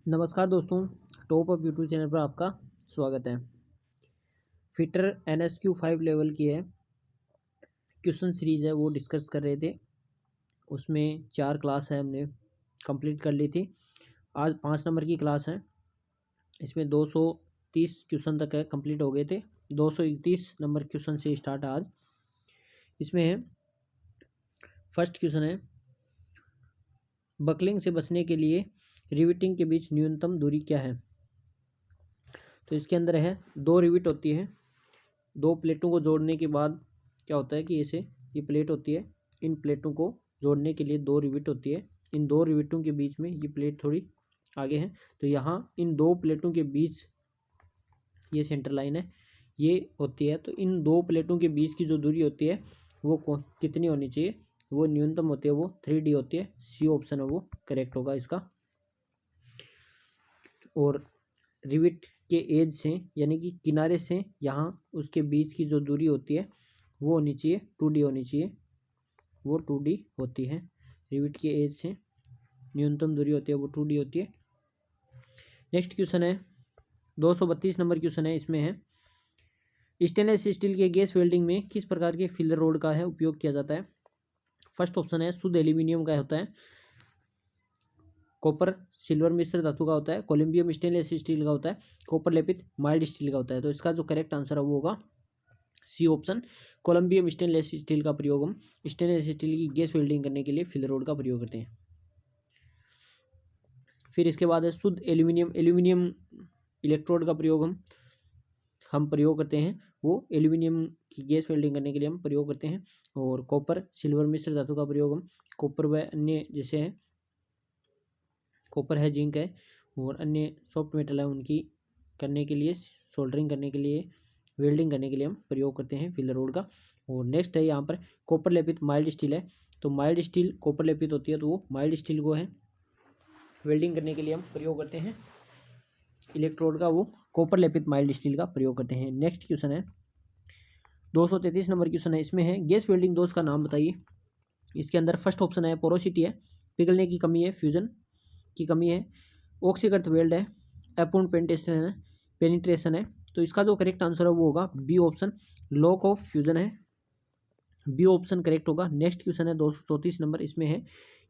नमस्कार दोस्तों, top up YouTube channel पर आपका स्वागत है। फिटर NSQ 5 लेवल की है क्वेश्चन सीरीज़ है, वो डिस्कस कर रहे थे। उसमें 4 क्लास है, हमने कंप्लीट कर ली थी। आज 5 नंबर की क्लास है। इसमें 230 क्वेश्चन तक है, कंप्लीट हो गए थे। 231 नंबर क्वेश्चन से स्टार्ट आज। इसमें है फर्स्ट क्वेश्चन है, बकलिंग से बचने के लिए रिविटिंग के बीच न्यूनतम दूरी क्या है। तो इसके अंदर है 2 रिविट होती है। 2 प्लेटों को जोड़ने के बाद क्या होता है कि ये प्लेट होती है। इन प्लेटों को जोड़ने के लिए 2 रिविट होती है। इन 2 रिविटों के बीच में ये प्लेट थोड़ी आगे है, तो यहाँ इन 2 प्लेटों के बीच ये सेंटर लाइन है, ये होती है। तो इन 2 प्लेटों के बीच की जो दूरी होती है वो कितनी होनी चाहिए, वो न्यूनतम होती है, वो 3D होती है। सी ऑप्शन है वो करेक्ट होगा इसका। और रिविट के एज से यानी कि किनारे से यहाँ उसके बीच की जो दूरी होती है वो होनी चाहिए 2D होनी चाहिए, वो 2D होती है। रिविट के एज से न्यूनतम दूरी होती है वो 2D होती है। नेक्स्ट क्वेश्चन है 232 नंबर क्वेश्चन है। इसमें है स्टेनलेस स्टील के गैस वेल्डिंग में किस प्रकार के फिलर रोड का है उपयोग किया जाता है। फर्स्ट ऑप्शन है शुद्ध एल्यूमिनियम का होता है, कॉपर सिल्वर मिश्र धातु का होता है, कोलम्बियम स्टेनलेस स्टील का होता है, कॉपर लेपित माइल्ड स्टील का होता है। तो इसका जो करेक्ट आंसर है वो होगा सी ऑप्शन, कोलम्बियम स्टेनलेस स्टील का प्रयोग हम स्टेनलेस स्टील की गैस वेल्डिंग करने के लिए फिलर रोड का प्रयोग करते हैं। फिर इसके बाद है शुद्ध एल्यूमिनियम। एल्यूमिनियम इलेक्ट्रोड का प्रयोग हम प्रयोग करते हैं, वो एल्यूमिनियम की गैस वेल्डिंग करने के लिए हम प्रयोग करते हैं। और कॉपर सिल्वर मिश्र धातु का प्रयोग हम कॉपर व अन्य जैसे है कॉपर है, जिंक है और अन्य सॉफ्ट मेटल है उनकी करने के लिए, सोल्डरिंग करने के लिए, वेल्डिंग करने के लिए हम प्रयोग करते हैं फिलर रोड का। और नेक्स्ट है यहाँ पर कॉपर लेपित माइल्ड स्टील है। तो माइल्ड स्टील कॉपर लेपित होती है, तो वो माइल्ड स्टील को है वेल्डिंग करने के लिए हम प्रयोग करते हैं। इलेक्ट्रोड का वो कॉपर लेपित माइल्ड स्टील का प्रयोग करते हैं। नेक्स्ट क्वेश्चन है 233 नंबर क्वेश्चन है। इसमें है गैस वेल्डिंग दोष का नाम बताइए। इसके अंदर फर्स्ट ऑप्शन है पोरोसिटी है, पिघलने की कमी है, फ्यूजन की कमी है, ऑक्सीकृत वेल्ड है, अपूर्ण पेनिट्रेशन है। तो इसका जो करेक्ट आंसर है वो होगा B option, lack of fusion है। बी ऑप्शन करेक्ट होगा। नेक्स्ट क्वेश्चन है 234 नंबर। इसमें है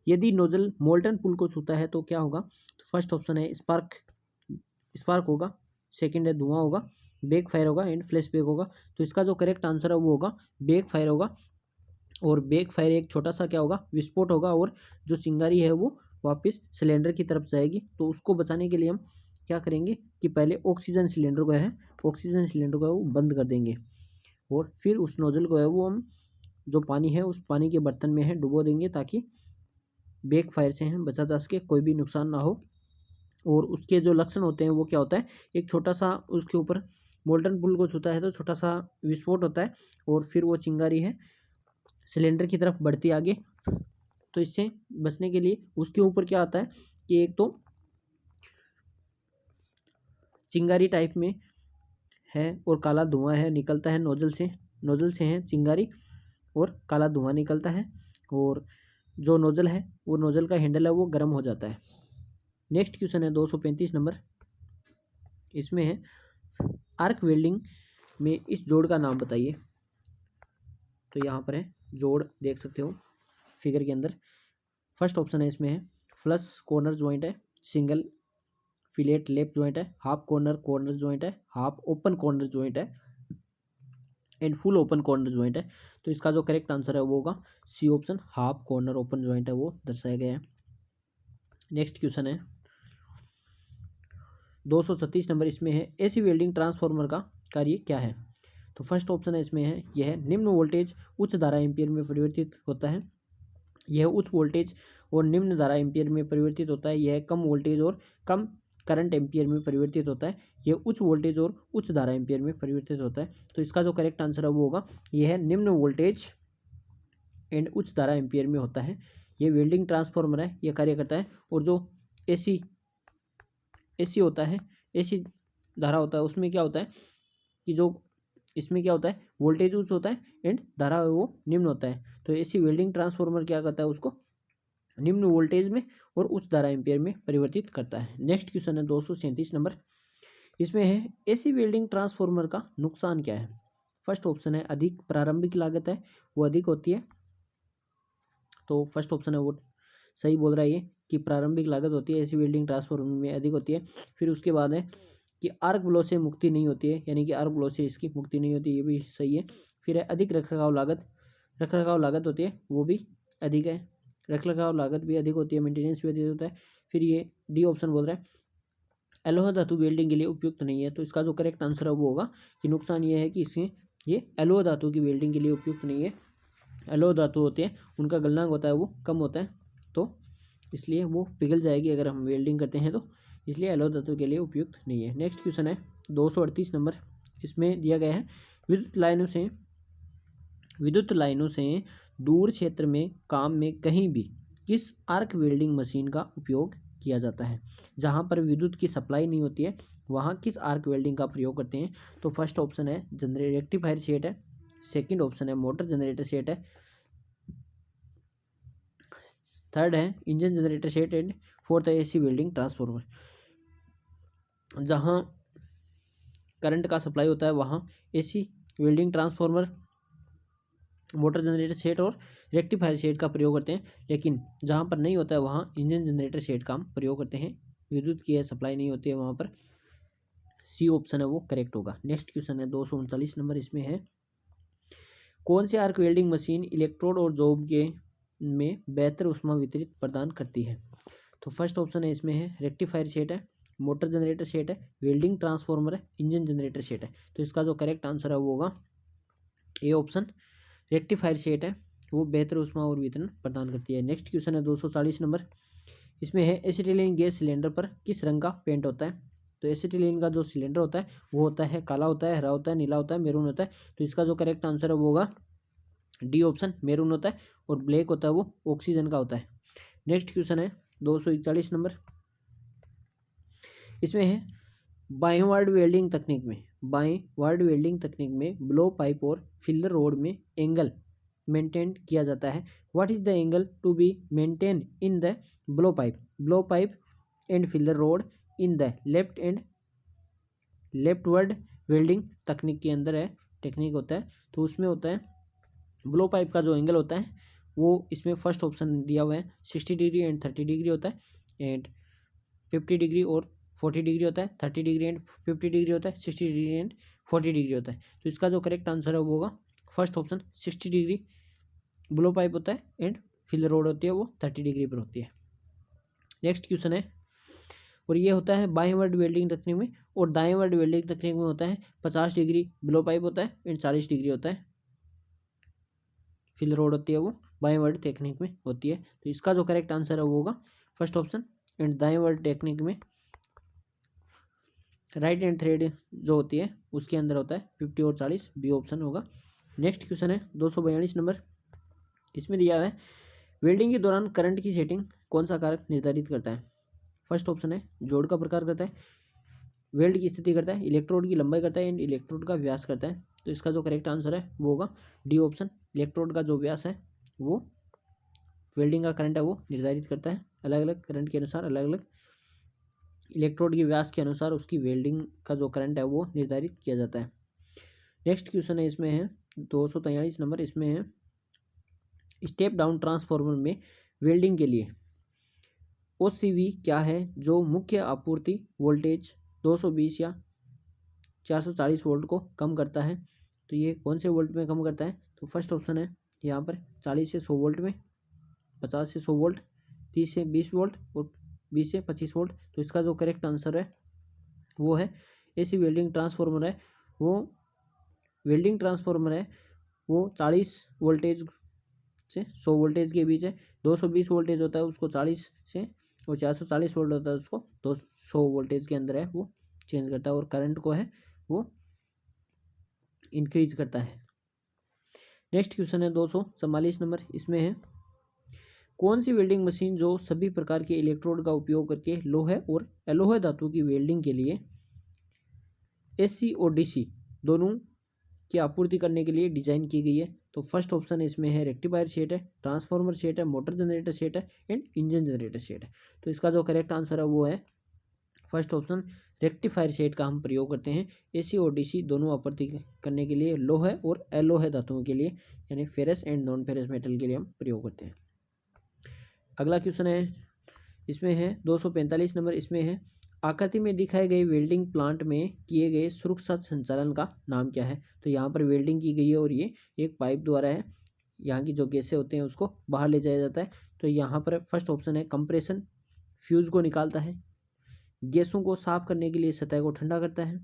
यदि नोजल मोल्टन पुल को छूता है तो क्या होगा। तो फर्स्ट ऑप्शन है स्पार्क होगा, सेकंड है धुआं होगा, बैक फायर होगा एंड फ्लैश बैक होगा। तो इसका जो करेक्ट आंसर है वो होगा बैक फायर होगा। और बैक फायर एक छोटा सा क्या होगा, विस्फोट होगा, और जो चिंगारी है वो वापस सिलेंडर की तरफ जाएगी। तो उसको बचाने के लिए हम क्या करेंगे कि पहले ऑक्सीजन सिलेंडर को है वो बंद कर देंगे, और फिर उस नोजल को है वो हम जो पानी है उस पानी के बर्तन में है डुबो देंगे, ताकि बैक फायर से हम बचा जा सके, कोई भी नुकसान ना हो। और उसके जो लक्षण होते हैं वो क्या होता है, एक छोटा सा उसके ऊपर मोल्टन पुल को छूता है तो छोटा सा विस्फोट होता है, और फिर वो चिंगारी है सिलेंडर की तरफ बढ़ती आगे। तो इससे बचने के लिए उसके ऊपर क्या आता है कि एक तो चिंगारी टाइप में है और काला धुआं है निकलता है नोजल से है चिंगारी और काला धुआं निकलता है, और जो नोजल है वो नोजल का हैंडल है वो गर्म हो जाता है। नेक्स्ट क्वेश्चन है 235 नंबर। इसमें है आर्क वेल्डिंग में इस जोड़ का नाम बताइए। तो यहाँ पर है जोड़, देख सकते हो फिगर के अंदर। फर्स्ट ऑप्शन है इसमें है फ्लश कॉर्नर जॉइंट है, सिंगल फिलेट लेप जॉइंट है, हाफ कॉर्नर जॉइंट है, हाफ ओपन कॉर्नर जॉइंट है and full open corner joint है। तो इसका जो करेक्ट आंसर है वो होगा C option, half corner open joint है वो दर्शाया गया है। नेक्स्ट क्वेश्चन है 236 नंबर। इसमें है एसी वेल्डिंग ट्रांसफार्मर का कार्य क्या है। तो फर्स्ट ऑप्शन है इसमें है यह निम्न वोल्टेज उच्च धारा एम्पियर में परिवर्तित होता है। यह उच्च वोल्टेज और निम्न धारा एम्पियर में परिवर्तित होता है। यह कम वोल्टेज और कम करंट एम्पियर में परिवर्तित होता है। यह उच्च वोल्टेज और उच्च धारा एम्पियर में परिवर्तित होता है। तो इसका जो करेक्ट आंसर है वो होगा यह निम्न वोल्टेज एंड उच्च धारा एम्पियर में होता है। यह वेल्डिंग ट्रांसफार्मर है, यह कार्य करता है। और जो एसी होता है, एसी धारा होता है, उसमें क्या होता है कि जो इसमें क्या होता है वोल्टेज उच्च होता है एंड धारा वो निम्न होता है। तो एसी वेल्डिंग ट्रांसफार्मर क्या करता है, उसको निम्न वोल्टेज में और उच्च धारा एम्पियर में परिवर्तित करता है। नेक्स्ट क्वेश्चन है 237 नंबर, इसमें है एसी वेल्डिंग ट्रांसफार्मर का नुकसान क्या है। फर्स्ट ऑप्शन है अधिक प्रारंभिक लागत है, वो अधिक होती है, तो फर्स्ट ऑप्शन है वो सही बोल रहा है ये कि प्रारंभिक लागत होती है एसी वेल्डिंग ट्रांसफार्मर में अधिक होती है। फिर उसके बाद है कि आर्क ब्लो से मुक्ति नहीं होती है, यानी कि आर्क ब्लो से इसकी मुक्ति नहीं होती, ये भी सही है। फिर है अधिक रखरखाव लागत होती है, वो भी अधिक है, रखरखाव लागत भी अधिक होती है, मेंटेनेंस भी अधिक होता है। फिर ये डी ऑप्शन बोल रहा है एलोहा धातु वेल्डिंग के लिए उपयुक्त नहीं है, तो इसका जो करेक्ट आंसर है वो होगा कि नुकसान ये है कि इसमें ये एलोहा धातु की वेल्डिंग के लिए उपयुक्त नहीं है। एलोहा धातु होते हैं उनका गलनांक होता है वो कम होता है, तो इसलिए वो पिघल जाएगी अगर हम वेल्डिंग करते हैं, तो इसलिए एलोहा धातु के लिए उपयुक्त नहीं है। नेक्स्ट क्वेश्चन है 238 नंबर, इसमें दिया गया है विद्युत लाइनों से दूर क्षेत्र में काम में कहीं भी किस आर्क वेल्डिंग मशीन का उपयोग किया जाता है। जहां पर विद्युत की सप्लाई नहीं होती है वहां किस आर्क वेल्डिंग का प्रयोग करते हैं, तो फर्स्ट ऑप्शन है रेक्टिफायर सेट है, सेकंड ऑप्शन है मोटर जनरेटर सेट है, थर्ड है engine generator set and fourth है एसी वेल्डिंग ट्रांसफार्मर। जहां करंट का सप्लाई होता है वहां AC welding transformer, motor generator set और रेक्टिफायर सेट का प्रयोग करते हैं, लेकिन जहां पर नहीं होता है वहां इंजन जनरेटर सेट का प्रयोग करते हैं। विद्युत की सप्लाई नहीं होती है वहां पर, सी ऑप्शन है वो करेक्ट होगा। नेक्स्ट क्वेश्चन है 239 नंबर, इसमें है कौन सी आर्क वेल्डिंग मशीन इलेक्ट्रोड और जॉब के में बेहतर ऊष्मा वितरित प्रदान करती है, तो फर्स्ट ऑप्शन है इसमें है रेक्टिफायर सेट है, मोटर जनरेटर सेट है, वेल्डिंग ट्रांसफार्मर है, इंजन जनरेटर सेट है, तो इसका जो करेक्ट आंसर है वो होगा ए ऑप्शन रेक्टिफायर सेट है, वो बेहतर ऊष्मा और वितरण प्रदान करती है। नेक्स्ट क्वेश्चन है 240 नंबर, इसमें है एसिटिलीन गैस सिलेंडर पर किस रंग का पेंट होता है, तो एसिटिलीन का जो सिलेंडर होता है वो होता है काला होता है, हरा होता है, नीला होता है, मैरून होता है, तो इसका जो करेक्ट आंसर है वो होगा डी ऑप्शन मैरून होता है, और ब्लैक होता है वो ऑक्सीजन का होता है। नेक्स्ट क्वेश्चन है 241 नंबर, इसमें है बाएं वार्ड वेल्डिंग तकनीक में ब्लो पाइप और फिलर रोड में एंगल मेंटेन किया जाता है। What is the angle to be maintain in the blow pipe and filler rod in the leftward welding तकनीक के अंदर है टेक्निक होता है, तो उसमें होता है ब्लो पाइप का जो एंगल होता है वो इसमें फर्स्ट ऑप्शन दिया हुआ है 60 डिग्री एंड 30 डिग्री होता है, एंड 50 डिग्री और 40 डिग्री होता है, 30 डिग्री एंड 50 डिग्री होता है, 60 डिग्री एंड 40 डिग्री होता है, तो इसका जो करेक्ट आंसर है वो होगा first option 60 degree blow pipe होता है एंड फिलर रोड होती है वो 30 डिग्री पर होती है। नेक्स्ट क्वेश्चन है, और ये होता है बाएं वर्ड वेल्डिंग तकनीक में, और दाएं वर्ड वेल्डिंग तकनीक में होता है 50 डिग्री ब्लो पाइप होता है एंड 40 डिग्री होता है फिलर रोड होती है वो बाएं वर्ड टेक्निक में होती है, तो इसका जो करेक्ट आंसर है वो होगा फर्स्ट ऑप्शन, एंड दाएं वर्ड टेक्निक में राइट हैंड थ्रेड जो होती है उसके अंदर होता है 50 और 40, बी ऑप्शन होगा। नेक्स्ट क्वेश्चन है 242 नंबर, इसमें दिया है वेल्डिंग के दौरान करंट की सेटिंग कौन सा कारक निर्धारित करता है। फर्स्ट ऑप्शन है जोड़ का प्रकार करता है, वेल्ड की स्थिति करता है, इलेक्ट्रोड की लंबाई करता है एंड इलेक्ट्रोड का व्यास करता है, तो इसका जो करेक्ट आंसर है वो होगा डी ऑप्शन, इलेक्ट्रोड का जो व्यास है वो वेल्डिंग का करंट है वो निर्धारित करता है। अलग अलग करंट के अनुसार अलग अलग इलेक्ट्रोड के व्यास के अनुसार उसकी वेल्डिंग का जो करंट है वो निर्धारित किया जाता है। नेक्स्ट क्वेश्चन है इसमें है 243 नंबर, इसमें है स्टेप डाउन ट्रांसफार्मर में वेल्डिंग के लिए OCV क्या है जो मुख्य आपूर्ति वोल्टेज 220 या 440 वोल्ट को कम करता है, तो ये कौन से वोल्ट में कम करता है, तो फर्स्ट ऑप्शन है यहाँ पर 40 से 100 वोल्ट में, 50 से 100 वोल्ट, 30 से 20 वोल्ट और 20 से 25 वोल्ट, तो इसका जो करेक्ट आंसर है वो है एसी वेल्डिंग ट्रांसफार्मर है वो 40 वोल्टेज से 100 वोल्टेज के बीच है, 220 वोल्टेज होता है उसको 40 से, और 440 वोल्ट होता है उसको 200 वोल्टेज के अंदर है वो चेंज करता है, और करंट को है वो इंक्रीज करता है। नेक्स्ट क्वेश्चन है 244 नंबर, इसमें है कौन सी वेल्डिंग मशीन जो सभी प्रकार के इलेक्ट्रोड का उपयोग करके लोहे और एलोहे धातु की वेल्डिंग के लिए AC और DC दोनों की आपूर्ति करने के लिए डिजाइन की गई है, तो फर्स्ट ऑप्शन इसमें है रेक्टिफायर सेट है, ट्रांसफार्मर सेट है, मोटर जनरेटर सेट है एंड इंजन जनरेटर सेट है। तो इसका जो करेक्ट आंसर है वो है फर्स्ट ऑप्शन रेक्टिफायर सेट का हम प्रयोग करते हैं एसी और डीसी दोनों आपूर्ति करने के लिए लोहे और अलोहे धातुओं के लिए, यानी ferrous and non ferrous metal के लिए हम प्रयोग करते हैं। अगला क्वेश्चन है, इसमें है 245 नंबर, इसमें है आकृति में दिखाए गए वेल्डिंग प्लांट में किए गए सुरक्षा संचालन का नाम क्या है। तो यहाँ पर वेल्डिंग की गई है और ये एक पाइप द्वारा है, यहाँ की जो गैसें होते हैं उसको बाहर ले जाया जाता है। तो यहाँ पर फर्स्ट ऑप्शन है कंप्रेशन, फ्यूज को निकालता है, गैसों को साफ करने के लिए सतह को ठंडा करता है,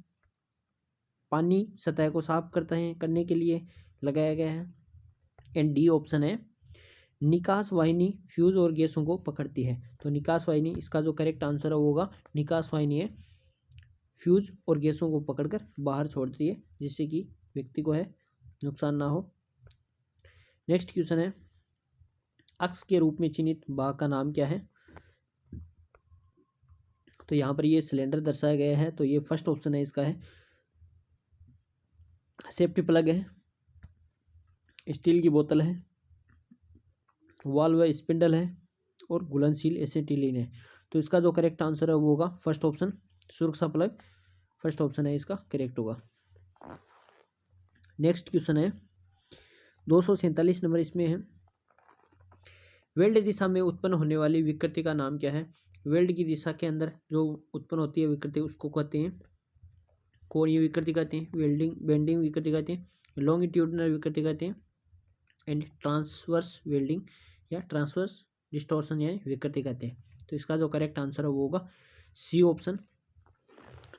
पानी सतह को साफ करने के लिए लगाया गया है, एंड डी ऑप्शन है निकास वाहिनी फ्यूज और गैसों को पकड़ती है। तो निकास वाहिनी, इसका जो करेक्ट आंसर है वो होगा निकास वाहिनी है, फ्यूज और गैसों को पकड़कर बाहर छोड़ती है जिससे कि व्यक्ति को है नुकसान ना हो। नेक्स्ट क्वेश्चन है अक्ष के रूप में चिन्हित भाग का नाम क्या है। तो यहाँ पर ये सिलेंडर दर्शाया गया है, तो ये फर्स्ट ऑप्शन है इसका है सेफ्टी प्लग है, स्टील की बोतल है, वाल्व है, स्पिंडल है और घुलनशील एसिटिलीन है। तो इसका जो करेक्ट आंसर है वो होगा फर्स्ट ऑप्शन सुरक्षा प्लग, फर्स्ट ऑप्शन है इसका करेक्ट होगा। नेक्स्ट क्वेश्चन है 247 नंबर, इसमें है वेल्ड दिशा में उत्पन्न होने वाली विकृति का नाम क्या है। वेल्ड की दिशा के अंदर जो उत्पन्न होती है विकृति उसको कहते हैं, कौन ये विकृति कहते हैं, वेल्डिंग बेंडिंग विकृति कहते हैं, लॉन्गिट्यूडनल विकृति कहते हैं एंड ट्रांसवर्स वेल्डिंग या ट्रांसवर्स डिस्टॉर्शन यानी विकृति कहते हैं। तो इसका जो करेक्ट आंसर है वो होगा सी ऑप्शन,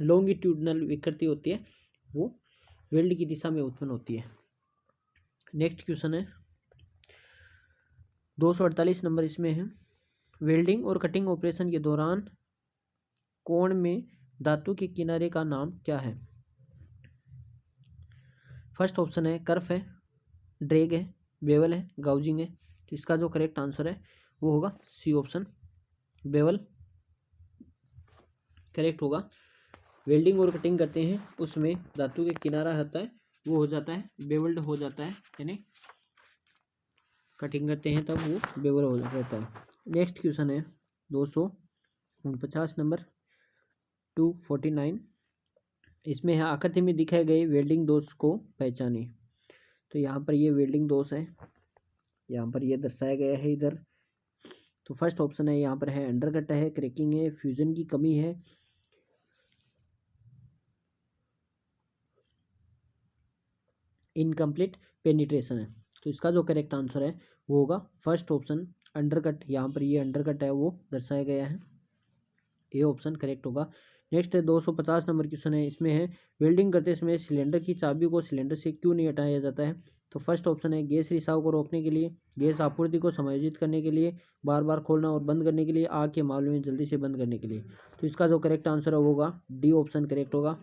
लॉन्गिट्यूडनल विकृति होती है वो वेल्ड की दिशा में उत्पन्न होती है। नेक्स्ट क्वेश्चन है 248 नंबर, इसमें है वेल्डिंग और कटिंग ऑपरेशन के दौरान कोण में धातु के किनारे का नाम क्या है। फर्स्ट ऑप्शन है कर्व है, ड्रैग है, बेवल है, गाउजिंग है। तो इसका जो करेक्ट आंसर है वो होगा सी ऑप्शन, बेवल करेक्ट होगा। वेल्डिंग और कटिंग करते हैं उसमें धातु के किनारा होता है वो हो जाता है बेवल्ड हो जाता है, यानी कटिंग करते हैं तब वो बेवल हो जाता है। नेक्स्ट क्वेश्चन है 249 नंबर 249, इसमें है आकृति में दिखाए गए वेल्डिंग दोष को पहचाने। तो यहाँ पर ये वेल्डिंग दोष है, यहाँ पर ये दर्शाया गया है इधर। तो फर्स्ट ऑप्शन है यहाँ पर है अंडरकट है, क्रैकिंग है, फ्यूजन की कमी है, इनकम्प्लीट पेनिट्रेशन है। तो इसका जो करेक्ट आंसर है वो होगा फर्स्ट ऑप्शन अंडरकट, यहाँ पर ये अंडरकट है वो दर्शाया गया है, ये ऑप्शन करेक्ट होगा। नेक्स्ट है 250 नंबर क्वेश्चन है, इसमें है वेल्डिंग करते समय सिलेंडर की चाबी को सिलेंडर से क्यों नहीं हटाया जाता है। तो फर्स्ट ऑप्शन है गैस रिसाव को रोकने के लिए, गैस आपूर्ति को समायोजित करने के लिए, बार बार खोलना और बंद करने के लिए, आग के मामले में जल्दी से बंद करने के लिए। तो इसका जो करेक्ट आंसर होगा डी ऑप्शन करेक्ट होगा,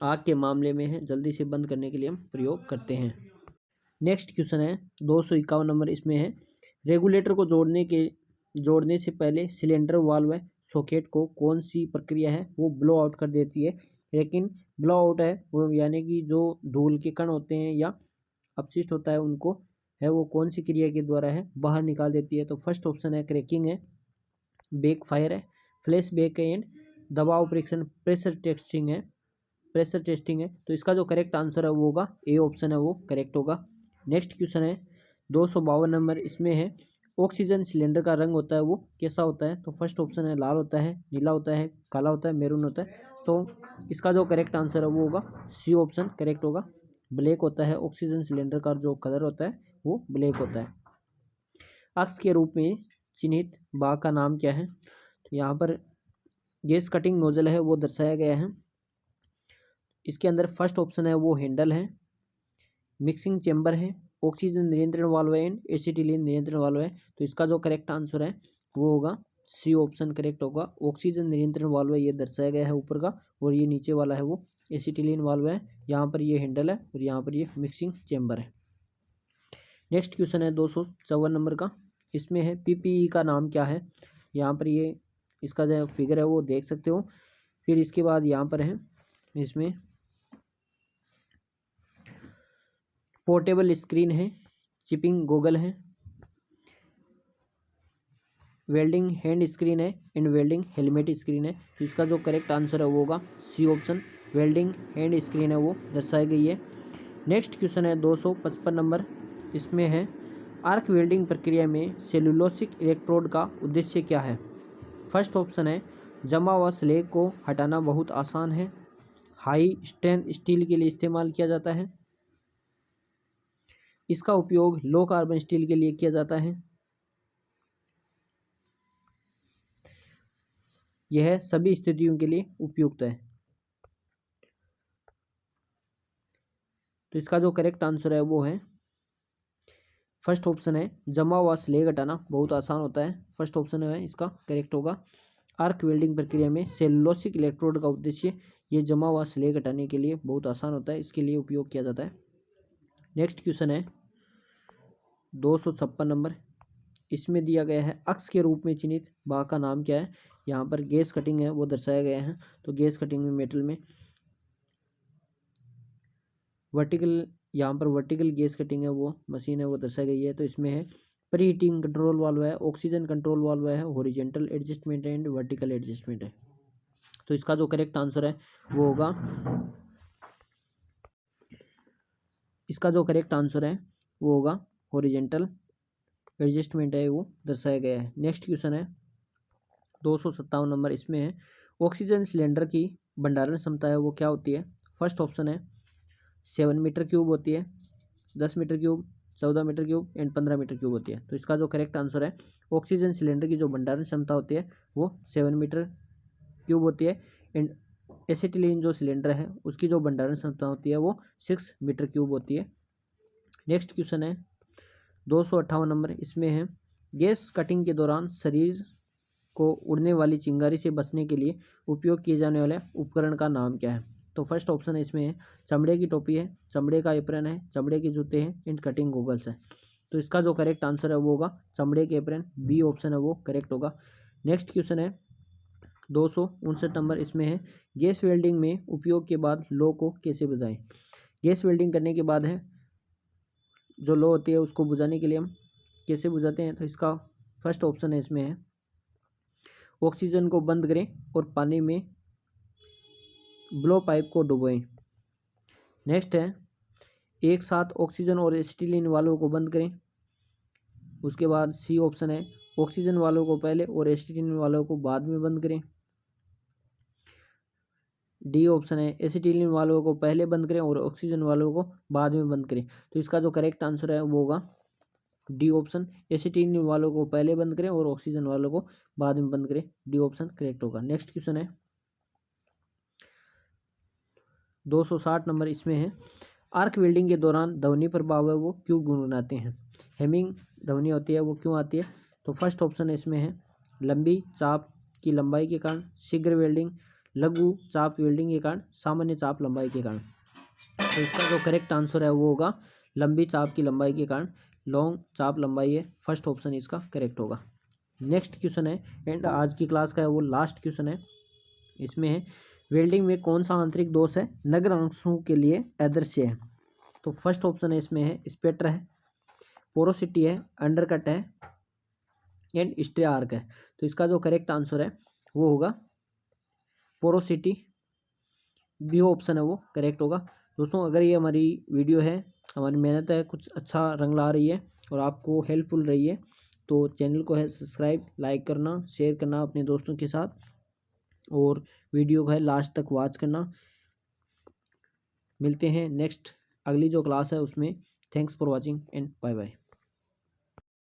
आग के मामले में है जल्दी से बंद करने के लिए हम प्रयोग करते हैं। नेक्स्ट क्वेश्चन है 251 नंबर, इसमें है रेगुलेटर को जोड़ने से पहले सिलेंडर वाल्व सॉकेट को कौन सी प्रक्रिया है वो ब्लो आउट कर देती है। लेकिन ब्लो आउट है वो यानी कि जो धूल के कण होते हैं या अपशिष्ट होता है उनको है वो कौन सी क्रिया के द्वारा है बाहर निकाल देती है। तो फर्स्ट ऑप्शन है क्रैकिंग है, बेक फायर है, फ्लैश बेक है एंड दबाव परीक्षण प्रेशर टेस्टिंग है। तो इसका जो करेक्ट आंसर है वो होगा ए ऑप्शन है वो करेक्ट होगा। नेक्स्ट क्वेश्चन है 252 नंबर, इसमें है ऑक्सीजन सिलेंडर का रंग होता है वो कैसा होता है। तो फर्स्ट ऑप्शन है लाल होता है, नीला होता है, काला होता है, मैरून होता है। तो इसका जो करेक्ट आंसर है वो होगा सी ऑप्शन करेक्ट होगा, ब्लैक होता है। ऑक्सीजन सिलेंडर का जो कलर होता है वो ब्लैक होता है। अक्ष के रूप में चिन्हित भाग का नाम क्या है। तो यहाँ पर गैस कटिंग नोजल है वो दर्शाया गया है, इसके अंदर फर्स्ट ऑप्शन है वो हैंडल है, मिक्सिंग चेंबर है, ऑक्सीजन नियंत्रण वाल्व एंड एसिटिलीन नियंत्रण वाल्व है। तो इसका जो करेक्ट आंसर है वो होगा सी ऑप्शन करेक्ट होगा, ऑक्सीजन नियंत्रण वाल्व ये दर्शाया गया है ऊपर का, और ये नीचे वाला है वो एसिटिलीन वाल्व है। यहाँ पर ये हैंडल है और यहाँ पर ये मिक्सिंग चेंबर है। नेक्स्ट क्वेश्चन है 254 नंबर का, इसमें है पीपीई का नाम क्या है। यहाँ पर ये इसका जो फिगर है वो देख सकते हो। फिर इसके बाद यहाँ पर है इसमें पोर्टेबल स्क्रीन है, चिपिंग गोगल है, वेल्डिंग हैंड स्क्रीन है एंड वेल्डिंग हेलमेट स्क्रीन है। इसका जो करेक्ट आंसर है वो होगा C option, welding hand screen है वो दर्शाई गई है। नेक्स्ट क्वेश्चन है 255 नंबर, इसमें है आर्क वेल्डिंग प्रक्रिया में सेलुलोसिक इलेक्ट्रोड का उद्देश्य क्या है। फर्स्ट ऑप्शन है जमा हुआ स्लैग को हटाना बहुत आसान है, हाई स्ट्रेंथ स्टील के लिए इस्तेमाल किया जाता है, इसका उपयोग लो कार्बन स्टील के लिए किया जाता है, यह सभी स्थितियों के लिए उपयुक्त है। तो इसका जो करेक्ट आंसर है वो है फर्स्ट ऑप्शन है जमा हुआ स्लैग हटाना बहुत आसान होता है। फर्स्ट ऑप्शन है इसका करेक्ट होगा। आर्क वेल्डिंग प्रक्रिया में सेलुलोसिक इलेक्ट्रोड का उद्देश्य ये जमा हुआ स्लैग हटाने के लिए बहुत आसान होता है, इसके लिए उपयोग किया जाता है। नेक्स्ट क्वेश्चन है 256 नंबर, इसमें दिया गया है अक्ष के रूप में चिन्हित भाग का नाम क्या है। यहाँ पर गैस कटिंग है वो दर्शाया गया है। तो गैस कटिंग में मेटल में वर्टिकल, यहाँ पर वर्टिकल गैस कटिंग है वो मशीन है वो दर्शाई गई है। तो इसमें है प्री हीटिंग कंट्रोल वाल्व है, ऑक्सीजन कंट्रोल वाल्व है, horizontal adjustment and vertical adjustment है। तो इसका जो करेक्ट आंसर है वो होगा, इसका जो करेक्ट आंसर है वो होगा हॉरिजॉन्टल एडजस्टमेंट है वो दर्शाया गया है। नेक्स्ट क्वेश्चन है 257 नंबर, इसमें है ऑक्सीजन सिलेंडर की भंडारण क्षमता है वो क्या होती है। फर्स्ट ऑप्शन है 7 मीटर क्यूब होती है, 10 meter cube, 14 meter cube and 15 meter cube होती है। तो इसका जो करेक्ट आंसर है ऑक्सीजन सिलेंडर की जो भंडारण क्षमता होती है वो 7 मीटर क्यूब होती है एंड एसिटिलीन जो सिलेंडर है उसकी जो भंडारण क्षमता होती है वो 6 मीटर क्यूब होती है। नेक्स्ट क्वेश्चन है 258 नंबर, इसमें है गैस कटिंग के दौरान शरीर को उड़ने वाली चिंगारी से बचने के लिए उपयोग किए जाने वाले उपकरण का नाम क्या है। तो फर्स्ट ऑप्शन है इसमें है चमड़े की टोपी है, चमड़े का एप्रन है, चमड़े के जूते हैं एंड कटिंग गॉगल्स है। तो इसका जो करेक्ट आंसर है वो होगा चमड़े के एप्रन, बी ऑप्शन है वो करेक्ट होगा। नेक्स्ट क्वेश्चन है 259 नंबर, इसमें है गैस वेल्डिंग में उपयोग के बाद लो को कैसे बुझाएं। गैस वेल्डिंग करने के बाद है जो लो होती है उसको बुझाने के लिए हम कैसे बुझाते हैं। तो इसका फर्स्ट ऑप्शन है इसमें है ऑक्सीजन को बंद करें और पानी में ब्लो पाइप को डुबोएं। नेक्स्ट है एक साथ ऑक्सीजन और एसिटिलीन वाल्व को बंद करें। उसके बाद सी ऑप्शन है ऑक्सीजन वाल्व को पहले और एसिटिलीन वाल्व को बाद में बंद करें। डी ऑप्शन है एसिटिलीन वाल्व को पहले बंद करें और ऑक्सीजन वाल्व को बाद में बंद करें। तो इसका जो करेक्ट आंसर है वो होगा डी ऑप्शन, एसिटिलीन वालों को पहले बंद करें और ऑक्सीजन वालों को बाद में बंद करें। डी ऑप्शन करेक्ट होगा। नेक्स्ट क्वेश्चन है 260 नंबर, इसमें है आर्क वेल्डिंग के दौरान ध्वनि प्रभाव है वो क्यों गुनगुनाते हैं। हेमिंग ध्वनि होती है वो क्यों आती है। तो फर्स्ट ऑप्शन है इसमें है लंबी चाप की लंबाई के कारण, शीघ्र वेल्डिंग, लघु चाप वेल्डिंग के कारण, सामान्य चाप लंबाई के कारण। तो इसका जो करेक्ट आंसर है वो होगा लंबी चाप की लंबाई के कारण, लॉन्ग चाप लंबाई है। फर्स्ट ऑप्शन इसका करेक्ट होगा। नेक्स्ट क्वेश्चन है एंड आज की क्लास का है वो लास्ट क्वेश्चन है, इसमें है वेल्डिंग में कौन सा आंतरिक दोष है नग्न अंशों के लिए अदृश्य है। तो फर्स्ट ऑप्शन है इसमें है स्पेटर है, पोरोसिटी है, अंडरकट है एंड स्ट्रे आर्क है। तो इसका जो करेक्ट आंसर है वो होगा पोरोसिटी, बी ऑप्शन है वो करेक्ट होगा। दोस्तों अगर ये हमारी वीडियो है, हमारी मेहनत है, कुछ अच्छा रंग ला रही है और आपको हेल्पफुल रही है तो चैनल को है सब्सक्राइब, लाइक करना, शेयर करना अपने दोस्तों के साथ और वीडियो को है लास्ट तक वॉच करना। मिलते हैं नेक्स्ट अगली जो क्लास है उसमें। Thanks for watching and bye bye.